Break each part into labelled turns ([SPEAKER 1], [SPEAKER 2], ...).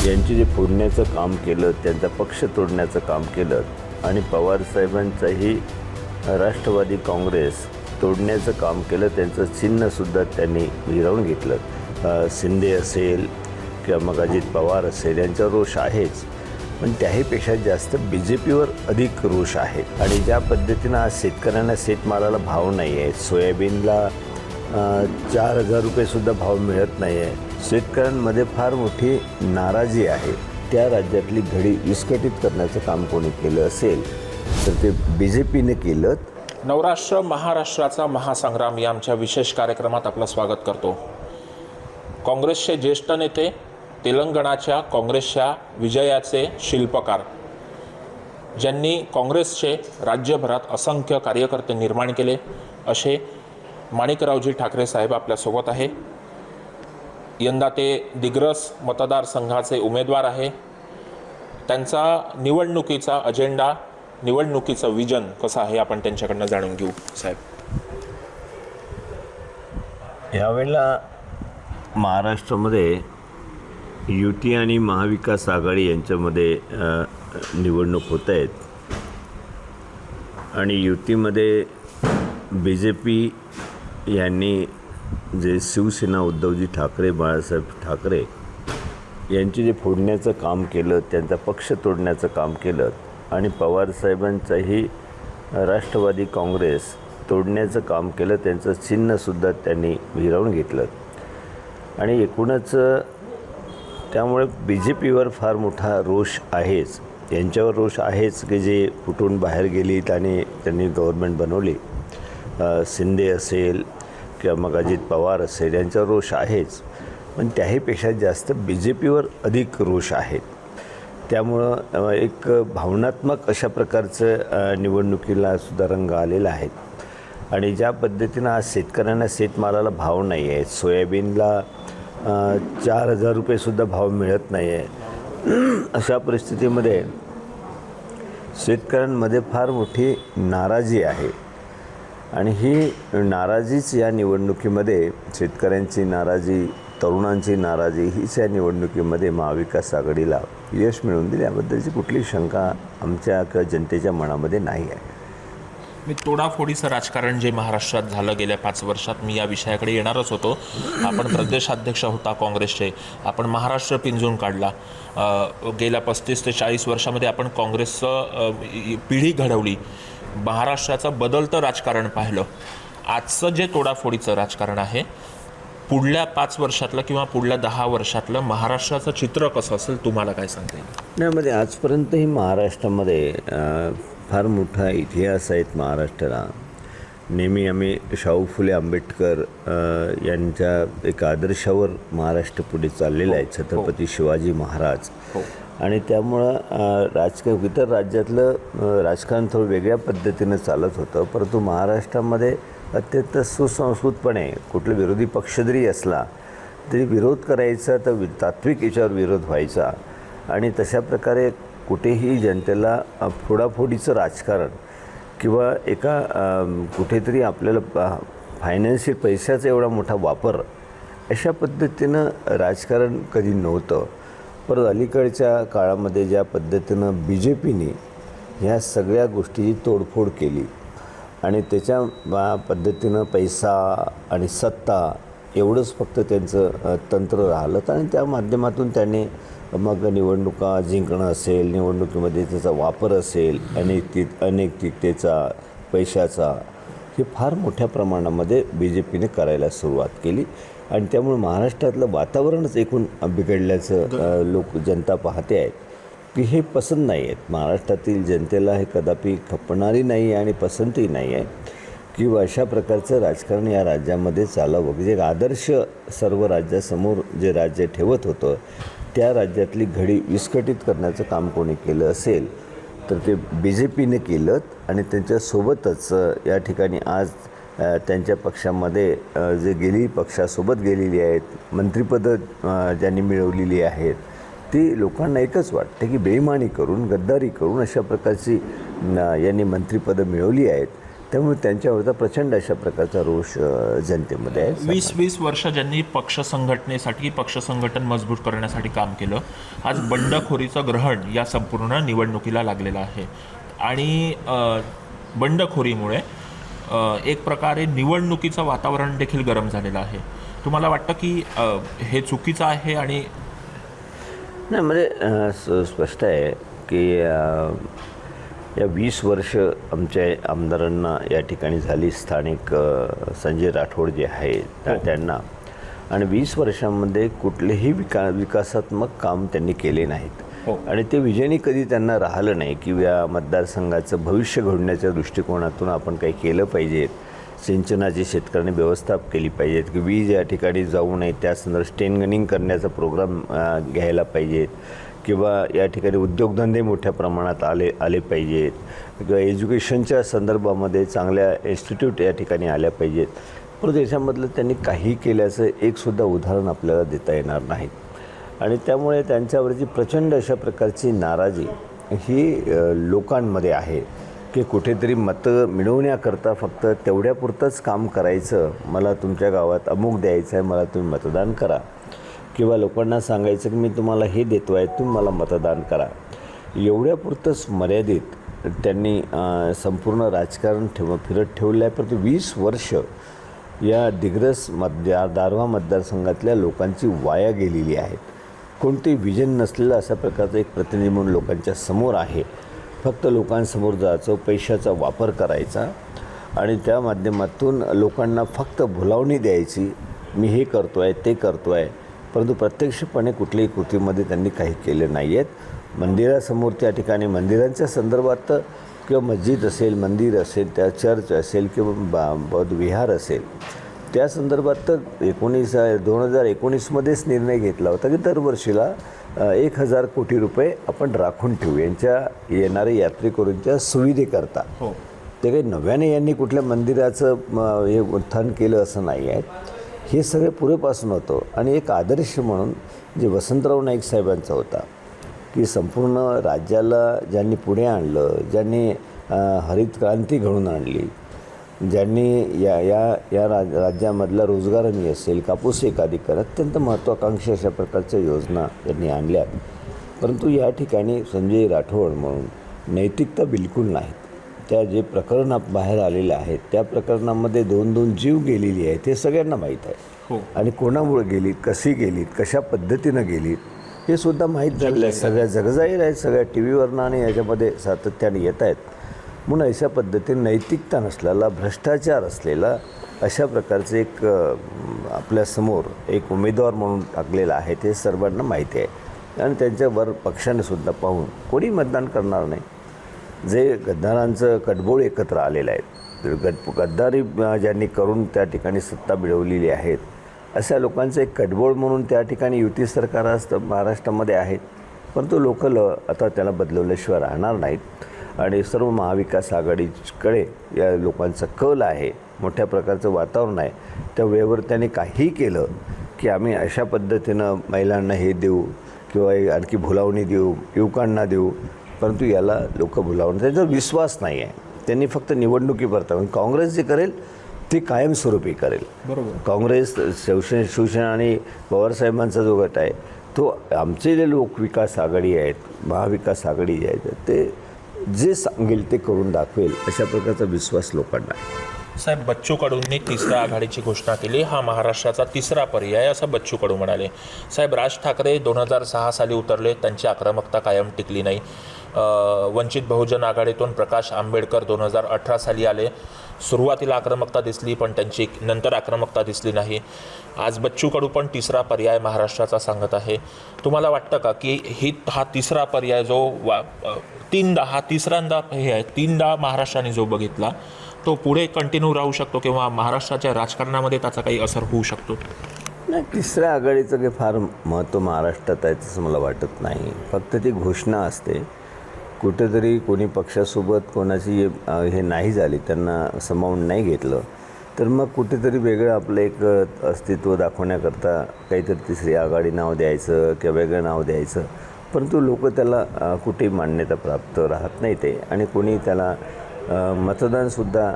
[SPEAKER 1] यांची जे फोडण्याचं काम केलं, त्यांचा पक्ष तोडण्याचं काम केलं आणि पवारसाहेबांचाही राष्ट्रवादी काँग्रेस तोडण्याचं काम केलं. त्यांचं चिन्हसुद्धा त्यांनी हिरावून घेतलं. शिंदे असेल किंवा मग अजित पवार असेल यांचा रोष आहेच, पण त्याहीपेक्षा जास्त BJPवर अधिक रोष आहे. आणि ज्या पद्धतीनं आज शेतकऱ्यांना शेतमालाला भाव नाही आहे, सोयाबीनला 4,000 रुपयेसुद्धा भाव मिळत नाही आहे, शेतकऱ्यांमध्ये फार मोठी नाराजी आहे. त्या राज्यातली घडी विस्कटीत करण्याचं काम कोणी केलं असेल तर ते BJPने केलं.
[SPEAKER 2] नवराष्ट्र महाराष्ट्राचा महासंग्राम या आमच्या विशेष कार्यक्रमात आपलं स्वागत करतो. काँग्रेसचे ज्येष्ठ नेते, तेलंगणाच्या काँग्रेसच्या विजयाचे शिल्पकार, ज्यांनी काँग्रेसचे राज्यभरात असंख्य कार्यकर्ते निर्माण केले, असे माणिकरावजी ठाकरे साहेब आपल्यासोबत आहे. यंदा ते दिग्रस मतदारसंघाचे उमेदवार आहे. त्यांचा निवडणुकीचा अजेंडा, निवडणुकीचं विजन कसं आहे आपण त्यांच्याकडनं जाणून घेऊ. साहेब,
[SPEAKER 1] यावेळेला महाराष्ट्रामध्ये युती आणि महाविकास आघाडी यांच्यामध्ये निवडणूक होत आहेत. आणि युतीमध्ये BJP यांनी जे शिवसेना उद्धवजी ठाकरे, बाळासाहेब ठाकरे यांची जे फोडण्याचं काम केलं, त्यांचा पक्ष तोडण्याचं काम केलं आणि पवारसाहेबांचाही राष्ट्रवादी काँग्रेस तोडण्याचं काम केलं. त्यांचं चिन्हसुद्धा त्यांनी हिरावून घेतलं. आणि एकूणच त्यामुळे BJPवर फार मोठा रोष आहेच, यांच्यावर रोष आहेच की जे फुटून बाहेर गेलीत आणि त्यांनी गव्हर्नमेंट बनवली. शिंदे असेल किंवा मग अजित पवार असेल यांचा रोष आहेच, पण त्याहीपेक्षा जास्त BJPवर अधिक रोष आहे. त्यामुळं एक भावनात्मक अशा प्रकारचं निवडणुकीला सुद्धा रंग आलेला आहे. आणि ज्या पद्धतीनं आज शेतकऱ्यांना शेतमालाला भाव नाही आहे, सोयाबीनला 4,000 रुपयेसुद्धा भाव मिळत नाही आहे, अशा परिस्थितीमध्ये शेतकऱ्यांमध्ये फार मोठी नाराजी आहे. आणि ही नाराजीच या निवडणुकीमध्ये, शेतकऱ्यांची नाराजी, तरुणांची नाराजी, हीच या निवडणुकीमध्ये महाविकास आघाडीला यश मिळवून दिली, याबद्दलची कुठली शंका आमच्या किंवा जनतेच्या मनामध्ये नाही आहे.
[SPEAKER 2] मी तोडाफोडीचं राजकारण जे महाराष्ट्रात झालं गेल्या 5 वर्षात, मी या विषयाकडे येणारच होतो. आपण प्रदेशाध्यक्ष होता काँग्रेसचे, आपण महाराष्ट्र पिंजून काढला. गेल्या 35 ते 40 वर्षामध्ये आपण काँग्रेसचं पिढी घडवली, महाराष्ट्राचं बदलतं राजकारण पाहिलं. आजचं जे तोडाफोडीचं राजकारण आहे, पुढल्या 5 वर्षातलं किंवा पुढल्या 10 वर्षातलं महाराष्ट्राचं चित्र कसं असेल, तुम्हाला काय सांगता येईल?
[SPEAKER 1] नाही, आजपर्यंतही महाराष्ट्रामध्ये फार मोठा इतिहास आहेत महाराष्ट्राला. नेहमी आम्ही शाहू फुले आंबेडकर यांच्या एक आदर्शावर महाराष्ट्र पुढे चाललेला आहे, छत्रपती शिवाजी महाराज. आणि त्यामुळं इतर राज्यातलं राजकारण थोडं वेगळ्या पद्धतीनं चालत होतं, परंतु महाराष्ट्रामध्ये अत्यंत सुसंस्कृतपणे कुठला विरोधी पक्ष जरी असला तरी विरोध करायचा तर तात्विक याच्यावर विरोध व्हायचा. आणि तशा प्रकारे कुठेही जनतेला फोडाफोडीचं राजकारण किंवा एका कुठेतरी आपल्याला फायनान्शियल पैशाचा एवढा मोठा वापर, अशा पद्धतीनं राजकारण कधी नव्हतं. परत अलीकडच्या काळामध्ये ज्या पद्धतीनं BJPने ह्या सगळ्या गोष्टीची तोडफोड केली आणि त्याच्या पद्धतीनं पैसा आणि सत्ता एवढंच फक्त त्यांचं तंत्र राहिलं. आणि त्या माध्यमातून त्यांनी मग निवडणुका जिंकणं असेल, निवडणुकीमध्ये त्याचा वापर असेल, अनैतिकतेचा, पैशाचा, हे फार मोठ्या प्रमाणामध्ये BJPने करायला सुरुवात केली. आणि त्यामुळे महाराष्ट्रातलं वातावरणच एकूण बिघडल्याचं जनता पाहते आहे की हे पसंत नाही आहेत. महाराष्ट्रातील जनतेला हे कदापि खपणारी नाही आहे आणि पसंतही नाही आहे की अशा प्रकारचं राजकारण या राज्यामध्ये चालावं. जे आदर्श सर्व राज्यासमोर जे राज्य ठेवत होतं, त्या राज्यातली घडी विस्कटीत करण्याचं काम कोणी केलं असेल तर ते BJPने केलं. आणि त्यांच्यासोबतच या ठिकाणी आज त्यांच्या पक्षामध्ये जे पक्षासोबत गेलेली आहेत, मंत्रिपदं ज्यांनी मिळवलेली आहेत, ती लोकांना एकच वाटते की बेईमानी करून, गद्दारी करून अशा प्रकारची यांनी मंत्रिपदं मिळवली आहेत. त्यामुळे त्यांच्यावरचा प्रचंड अशा प्रकारचा रोष जनतेमध्ये आहे.
[SPEAKER 2] 20 वर्ष ज्यांनी पक्ष संघटनेसाठी पक्ष संघटन मजबूत करण्यासाठी काम केलं, आज बंडखोरीचं ग्रहण या संपूर्ण निवडणुकीला लागलेलं आहे. आणि बंडखोरीमुळे एक प्रकारे निवडणुकीचं वातावरण देखील गरम झालेलं आहे. तुम्हाला वाटतं की हे चुकीचं आहे? आणि
[SPEAKER 1] नाही, म्हणजे स्पष्ट आहे की या 20 वर्ष आमच्या आमदारांना या ठिकाणी झाली, स्थानिक संजय राठोड जे आहेत त्यांना, आणि 20 वर्षांमध्ये कुठलेही विकासात्मक काम त्यांनी केले नाहीत. आणि ते विजयनी कधी त्यांना राहिलं नाही की या मतदारसंघाचं भविष्य घडवण्याच्या दृष्टिकोनातून आपण काही केलं पाहिजे, सिंचनाची शेतकऱ्यांनी व्यवस्था केली पाहिजेत, की वीज या ठिकाणी जाऊ नये त्या संदर्भात स्टेनगनिंग करण्याचा प्रोग्राम घ्यायला पाहिजेत, किंवा या ठिकाणी उद्योगधंदे मोठ्या प्रमाणात आले पाहिजेत, किंवा एज्युकेशनच्या संदर्भामध्ये चांगल्या इन्स्टिट्यूट या ठिकाणी आल्या पाहिजेत. परंतु याच्यामधलं त्यांनी काही केल्याचं एकसुद्धा उदाहरण आपल्याला देता येणार नाही. आणि त्यामुळे त्यांच्यावरची प्रचंड अशा प्रकारची नाराजी ही लोकांमध्ये आहे की कुठेतरी मतं मिळवण्याकरता फक्त तेवढ्यापुरतंच काम करायचं, मला तुमच्या गावात अमुक द्यायचं आहे, मला तुम्ही मतदान करा, किंवा लोकांना सांगायचं की मी तुम्हाला हे देतो आहे, तुम्ही मला मतदान करा, एवढ्यापुरतंच मर्यादित त्यांनी संपूर्ण राजकारण फिरत ठेवलं आहे. परंतु 20 वर्ष या दिग्रस दारव्हा मतदारसंघातल्या लोकांची वाया गेलेली आहेत. कोणतेही विजन नसलेलं अशा प्रकारचं एक प्रतिनिधी म्हणून लोकांच्या समोर आहे. फक्त लोकांसमोर जायचं, पैशाचा वापर करायचा आणि त्या माध्यमातून लोकांना फक्त भुलावणी द्यायची, मी हे करतो आहे, ते करतो आहे. परंतु प्रत्यक्षपणे कुठल्याही कृतीमध्ये त्यांनी काही केले नाही आहेत. मंदिरासमोर त्या ठिकाणी मंदिरांच्या संदर्भात किंवा मस्जिद असेल, मंदिर असेल, त्या चर्च असेल किंवा बौद्ध विहार असेल, त्या संदर्भात तर 2019मध्येच निर्णय घेतला होता की दरवर्षीला 1000 कोटी रुपये आपण राखून ठेवू यांच्या येणाऱ्या यात्रेकरूंच्या सुविधेकरता. ते काही नव्याने यांनी कुठल्या मंदिराचं हे उत्थान केलं असं नाही आहे. हे सगळे पूर्वीपासून होतं. आणि एक आदर्श म्हणून जे वसंतराव नाईक साहेबांचा होता की संपूर्ण राज्याला ज्यांनी पुढे आणलं, ज्यांनी हरित क्रांती घडवून आणली, ज्यांनी या राज्यामधला रोजगार हमी असेल, कापूस एकाधिकार, अत्यंत महत्त्वाकांक्षी अशा प्रकारच्या योजना त्यांनी आणल्या. परंतु या ठिकाणी संजय राठोड म्हणून नैतिकता बिलकुल नाहीत. त्या जे प्रकरण बाहेर आलेले आहेत त्या प्रकरणामध्ये 2 जीव गेलेली आहेत हे सगळ्यांना माहीत आहे. आणि कोणामुळे गेलीत, कशी गेलीत, कशा पद्धतीनं गेलीत हे सुद्धा माहीत झालेलं आहे. सगळ्या जगजाहीर आहेत, सगळ्या टी व्हीवरनं आणि याच्यामध्ये सातत्याने येत आहेत. म्हणून अशा पद्धतीने नैतिकता नसलेला, भ्रष्टाचार असलेला अशा प्रकारचे एक आपल्यासमोर एक उमेदवार म्हणून टाकलेला आहे ते सर्वांना माहिती आहे. आणि त्यांच्यावर पक्षाने सुद्धा पाहून कोणी मतदान करणार नाही. जे गद्दारांचं कडबोळ एकत्र आलेलं आहे, गद्दारी ज्यांनी करून त्या ठिकाणी सत्ता मिळवलेली आहेत, अशा लोकांचं एक कडबोळ म्हणून त्या ठिकाणी युती सरकार असतं महाराष्ट्रामध्ये आहेत. परंतु लोक आता त्याला बदलवल्याशिवाय राहणार नाहीत. आणि सर्व महाविकास आघाडीकडे या लोकांचा कल आहे, मोठ्या प्रकारचं वातावरण आहे. त्या वेळेवर त्यांनी काही केलं की आम्ही अशा पद्धतीनं महिलांना हे देऊ किंवा आणखी भुलावणी देऊ, युवकांना देऊ, परंतु याला लोक भुलावून त्यांचा विश्वास नाही आहे. त्यांनी फक्त निवडणुकीपुरता, काँग्रेस जे करेल ते कायमस्वरूपी करेल.
[SPEAKER 2] बरोबर.
[SPEAKER 1] काँग्रेस, शिवसेना आणि पवारसाहेबांचा जो गट आहे तो, आमचे जे लोक विकास आघाडी आहेत, महाविकास आघाडी जे आहेत, ते जे सांगेल ते करून दाखवेल अशा प्रकारचा विश्वास लोकांना आहे.
[SPEAKER 2] साहेब, बच्चू कडूंनी तिसऱ्या आघाडीची घोषणा केली. हा महाराष्ट्राचा तिसरा पर्याय असं बच्चू कडू म्हणाले. साहेब, राज ठाकरे 2006 साली उतरले, त्यांची आक्रमकता कायम टिकली नाही. वंचित बहुजन आघाडीतून प्रकाश आंबेडकर 2018 साली आले. सुरुवातीला आक्रमकता दिसली पण त्यांची नंतर आक्रमकता दिसली नाही. आज बच्चू कडू पण तिसरा पर्याय महाराष्ट्राचा सांगत आहे. तुम्हाला वाटतं का की हा तिसरा पर्याय जो तिसऱ्यांदा हे आहे, 3दा महाराष्ट्राने जो बघितला तो पुढे कंटिन्यू राहू शकतो किंवा महाराष्ट्राच्या राजकारणामध्ये त्याचा काही असर होऊ शकतो?
[SPEAKER 1] नाही, तिसऱ्या आघाडीचं काही फार महत्त्व महाराष्ट्रात आहे तसं मला वाटत नाही. फक्त ती घोषणा असते. कुठेतरी कोणी पक्षासोबत कोणाची हे नाही झाली, त्यांना सामावून नाही घेतलं, तर मग कुठेतरी वेगळं आपलं एक अस्तित्व दाखवण्याकरता काहीतरी तिसरी आघाडी नाव द्यायचं किंवा वेगळं नाव द्यायचं. परंतु लोक त्याला कुठेही मान्यता प्राप्त राहत नाही ते, आणि कोणी त्याला मतदानसुद्धा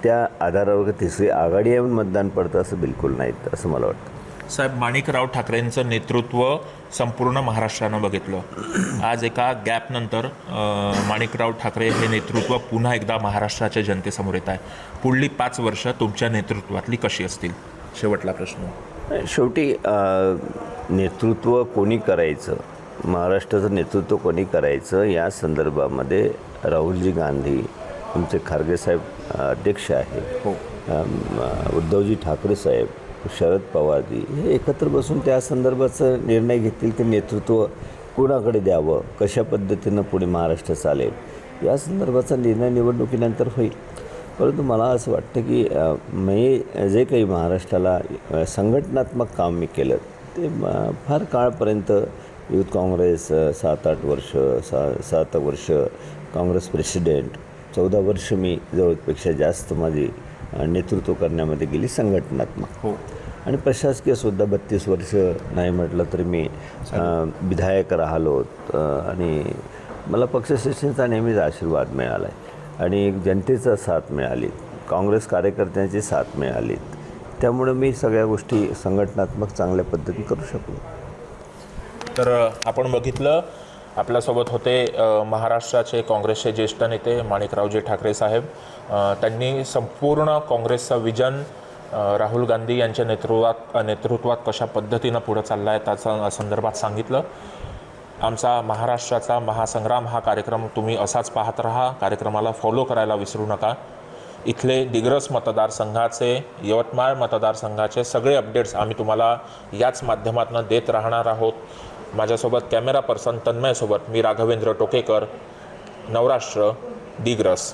[SPEAKER 1] त्या आधारावर तिसरी आघाडी येऊन मतदान पडतं असं बिलकुल नाहीत असं मला वाटतं.
[SPEAKER 2] साहेब, माणिकराव ठाकरेंचं नेतृत्व संपूर्ण महाराष्ट्रानं बघितलं. आज एका गॅपनंतर माणिकराव ठाकरे हे नेतृत्व पुन्हा एकदा महाराष्ट्राच्या जनतेसमोर येत आहे. पुढली 5 वर्ष तुमच्या नेतृत्वातली कशी असतील? शेवटला प्रश्न.
[SPEAKER 1] शेवटी नेतृत्व कोणी करायचं, महाराष्ट्राचं नेतृत्व कोणी करायचं या संदर्भामध्ये राहुलजी गांधी, तुमचे खारगे साहेब अध्यक्ष आहे,
[SPEAKER 2] हो,
[SPEAKER 1] उद्धवजी ठाकरे साहेब, शरद पवारजी हे एकत्र बसून त्या संदर्भाचं निर्णय घेतील की नेतृत्व कोणाकडे द्यावं, कशा पद्धतीनं पुढे महाराष्ट्र चालेल या संदर्भाचा निर्णय निवडणुकीनंतर होईल. परंतु मला असं वाटतं की मी जे काही महाराष्ट्राला संघटनात्मक काम मी केलं ते फार काळपर्यंत युथ काँग्रेस 7-8 वर्ष 7 वर्ष काँग्रेस प्रेसिडेंट, 14 वर्ष मी जवळपेक्षा जास्त माझी नेतृत्व करण्यामध्ये गेली संघटनात्मक.
[SPEAKER 2] हो,
[SPEAKER 1] आणि प्रशासकीयसुद्धा 32 वर्ष नाही म्हटलं तरी मी विधायक राहिलो आणि मला पक्षश्रेष्ठींचा नेहमीच आशीर्वाद मिळाला आहे आणि जनतेचा साथ मिळाली, काँग्रेस कार्यकर्त्यांची साथ मिळाली. त्यामुळे मी सगळ्या गोष्टी संघटनात्मक चांगल्या पद्धतीने करू शकलो.
[SPEAKER 2] तर आपण बघितलं आपल्यासोबत होते महाराष्ट्राचे काँग्रेसचे ज्येष्ठ नेते माणिकरावजी ठाकरे साहेब. त्यांनी संपूर्ण काँग्रेसचं विजन राहुल गांधी यांच्या नेतृत्वात कशा पद्धतीनं पुढं चाललं आहे त्याच्या संदर्भात सांगितलं. आमचा महाराष्ट्राचा महासंग्राम हा कार्यक्रम तुम्ही असाच पाहत राहा. कार्यक्रमाला फॉलो करायला विसरू नका. इथले दिग्रस मतदारसंघाचे, यवतमाळ मतदारसंघाचे सगळे अपडेट्स आम्ही तुम्हाला याच माध्यमातून देत राहणार आहोत. माझ्यासोबत कॅमेरा पर्सन तन्मयसोबत मी राघवेंद्र टोकेकर, नवराष्ट्र, दिग्रस.